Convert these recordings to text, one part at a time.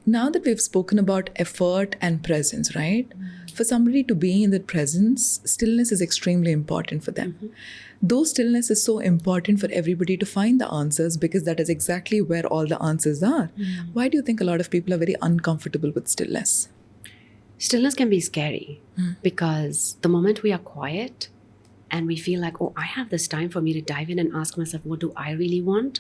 Now that we've spoken about effort and presence, right? For somebody to be in that presence, stillness is extremely important for them. Though stillness is so important for everybody to find the answers because that is exactly where all the answers are. Why do you think a lot of people are very uncomfortable with stillness? Stillness can be scary because the moment we are quiet and we feel like, oh, I have this time for me to dive in and ask myself, what do I really want?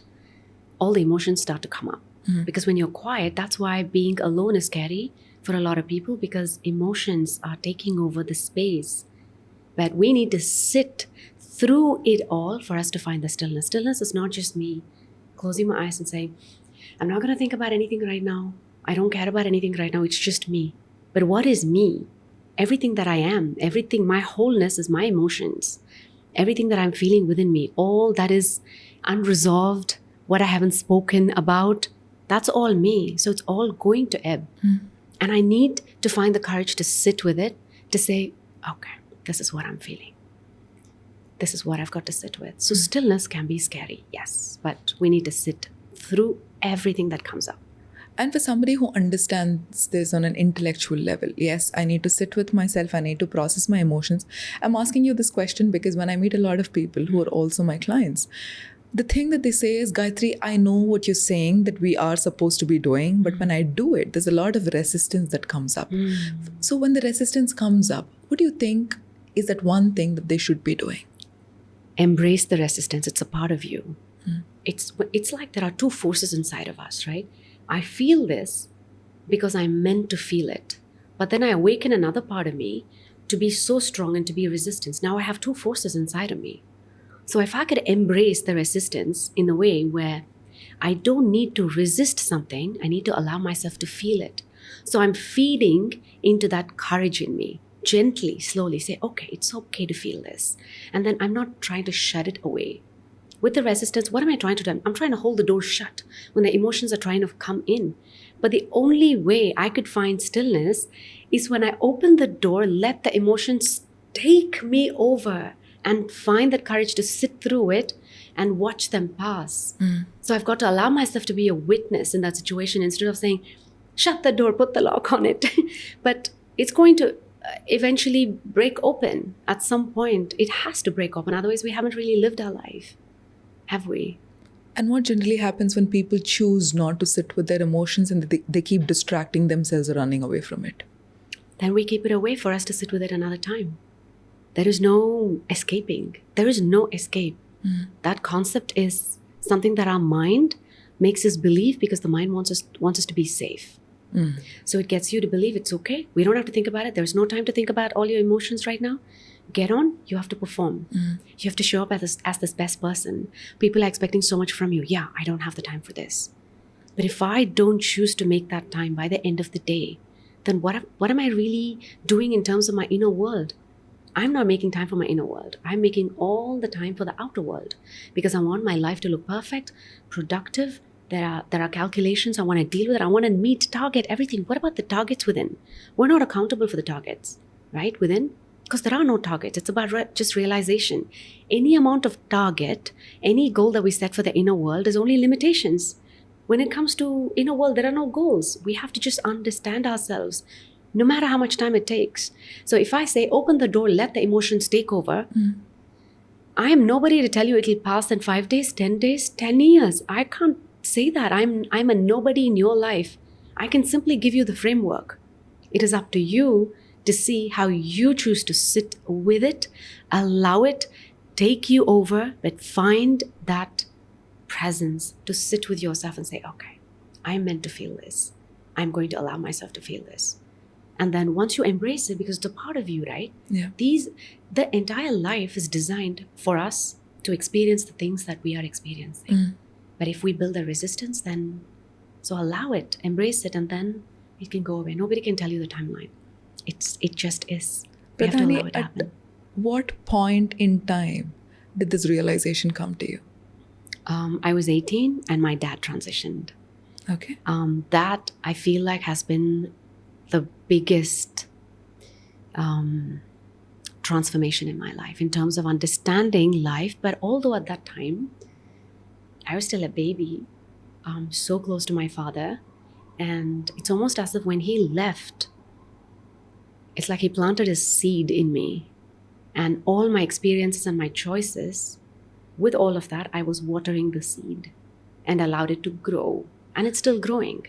All the emotions start to come up. Because when you're quiet, that's why being alone is scary for a lot of people, because emotions are taking over the space. But we need to sit through it all for us to find the stillness. Stillness is not just me closing my eyes and saying, I'm not going to think about anything right now. I don't care about anything right now. It's just me. But what is me? Everything that I am, everything, my wholeness is my emotions. Everything that I'm feeling within me, all that is unresolved, what I haven't spoken about, that's all me. So it's all going to ebb. And I need to find the courage to sit with it, to say, okay, this is what I'm feeling. This is what I've got to sit with. So stillness can be scary, yes, but we need to sit through everything that comes up. And for somebody who understands this on an intellectual level, yes, I need to sit with myself, I need to process my emotions. I'm asking you this question because when I meet a lot of people who are also my clients, the thing that they say is, Gayathri, I know what you're saying that we are supposed to be doing, but when I do it, there's a lot of resistance that comes up. So when the resistance comes up, what do you think is that one thing that they should be doing? Embrace the resistance. It's a part of you. It's like there are two forces inside of us, right? I feel this because I'm meant to feel it. But then I awaken another part of me to be so strong and to be resistance. Now I have two forces inside of me. So if I could embrace the resistance in a way where I don't need to resist something, I need to allow myself to feel it. So I'm feeding into that courage in me. Gently, slowly say, okay, it's okay to feel this. And then I'm not trying to shut it away. With the resistance, what am I trying to do? I'm trying to hold the door shut when the emotions are trying to come in. But the only way I could find stillness is when I open the door, let the emotions take me over and find that courage to sit through it and watch them pass. So I've got to allow myself to be a witness in that situation instead of saying, shut the door, put the lock on it. But it's going to eventually break open at some point. It has to break open. Otherwise, we haven't really lived our life. Have we? And what generally happens when people choose not to sit with their emotions and they keep distracting themselves or running away from it? Then we keep it away for us to sit with it another time. There is no escaping. There is no escape. That concept is something that our mind makes us believe because the mind wants us to be safe. So it gets you to believe it's okay. We don't have to think about it. There's no time to think about all your emotions right now. Get on, you have to perform. You have to show up as this best person. People are expecting so much from you. Yeah, I don't have the time for this. But if I don't choose to make that time by the end of the day, then what am I really doing in terms of my inner world? I'm not making time for my inner world. I'm making all the time for the outer world because I want my life to look perfect, productive. There are calculations. I want to deal with it. I want to meet, target, everything. What about the targets within? We're not accountable for the targets, right? Within? Because there are no targets. It's about just realization. Any amount of target, any goal that we set for the inner world is only limitations. When it comes to inner world, there are no goals. We have to just understand ourselves, no matter how much time it takes. So if I say, open the door, let the emotions take over, I am nobody to tell you it'll pass in 5 days, 10 days, 10 years. I can't say that. I'm a nobody in your life. I can simply give you the framework. It is up to you to see how you choose to sit with it, allow it, take you over, but find that presence to sit with yourself and say, okay, I'm meant to feel this. I'm going to allow myself to feel this. And then once you embrace it, because it's a part of you, right? Yeah. The entire life is designed for us to experience the things that we are experiencing. But if we build a resistance, then so allow it, embrace it, and then it can go away. Nobody can tell you the timeline. It just is. We have to allow it to happen. At what point in time did this realization come to you? I was 18 and my dad transitioned. Okay. That I feel like has been the biggest transformation in my life in terms of understanding life. But although at that time, I was still a baby, so close to my father, And it's almost as if when he left, it's like he planted a seed in me. And all my experiences and my choices, with all of that, I was watering the seed and allowed it to grow. And it's still growing.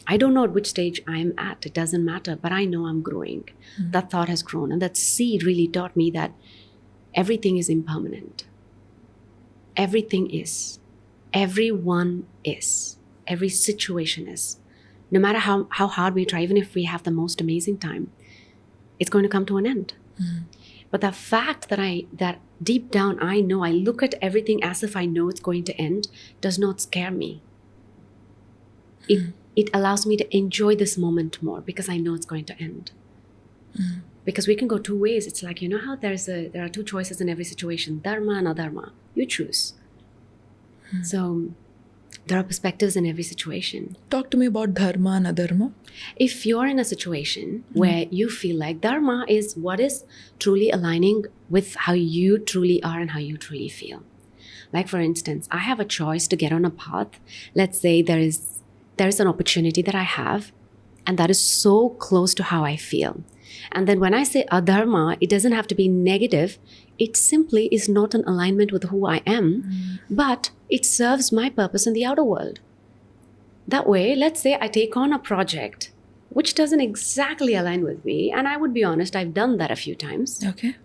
I don't know at which stage I'm at. It doesn't matter, but I know I'm growing. That thought has grown. And that seed really taught me that everything is impermanent. Everything is. Everyone is. Every situation is. No matter how hard we try, even if we have the most amazing time, it's going to come to an end. But the fact that deep down I know, I look at everything as if I know it's going to end, does not scare me. It allows me to enjoy this moment more because I know it's going to end. Because we can go two ways. It's like, you know how there are two choices in every situation, dharma and adharma. You choose. So there are perspectives in every situation. Talk to me about dharma and adharma. If you're in a situation where you feel like dharma is what is truly aligning with how you truly are and how you truly feel. Like, for instance, I have a choice to get on a path. Let's say there is an opportunity that I have, and that is so close to how I feel. And then when I say adharma, it doesn't have to be negative. It simply is not in alignment with who I am, but it serves my purpose in the outer world. That way, let's say I take on a project which doesn't exactly align with me, and I would be honest, I've done that a few times. Okay.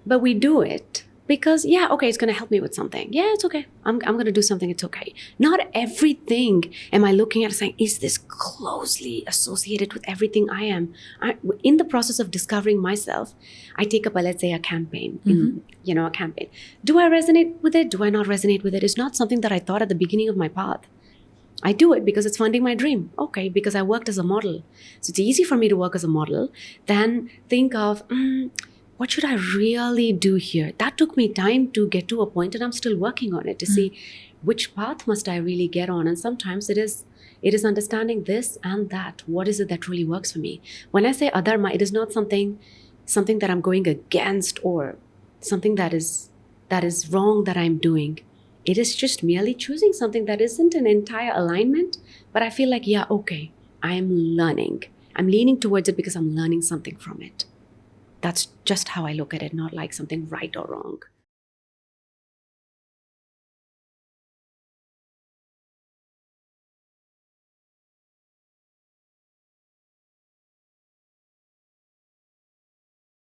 But we do it because, it's going to help me with something. Yeah, it's okay. I'm going to do something. It's okay. Not everything am I looking at and saying, is this closely associated with everything I am? In the process of discovering myself, I take up, let's say, a campaign. A campaign. Do I resonate with it? Do I not resonate with it? It's not something that I thought at the beginning of my path. I do it because it's funding my dream. Okay, because I worked as a model. So it's easy for me to work as a model than think of, what should I really do here? That took me time to get to a point, and I'm still working on it to see which path must I really get on. And sometimes it is understanding this and that. What is it that really works for me? When I say adharma, it is not something that I'm going against or something that is wrong that I'm doing. It is just merely choosing something that isn't an entire alignment, but I feel like, I'm learning. I'm leaning towards it because I'm learning something from it. That's just how I look at it, not like something right or wrong.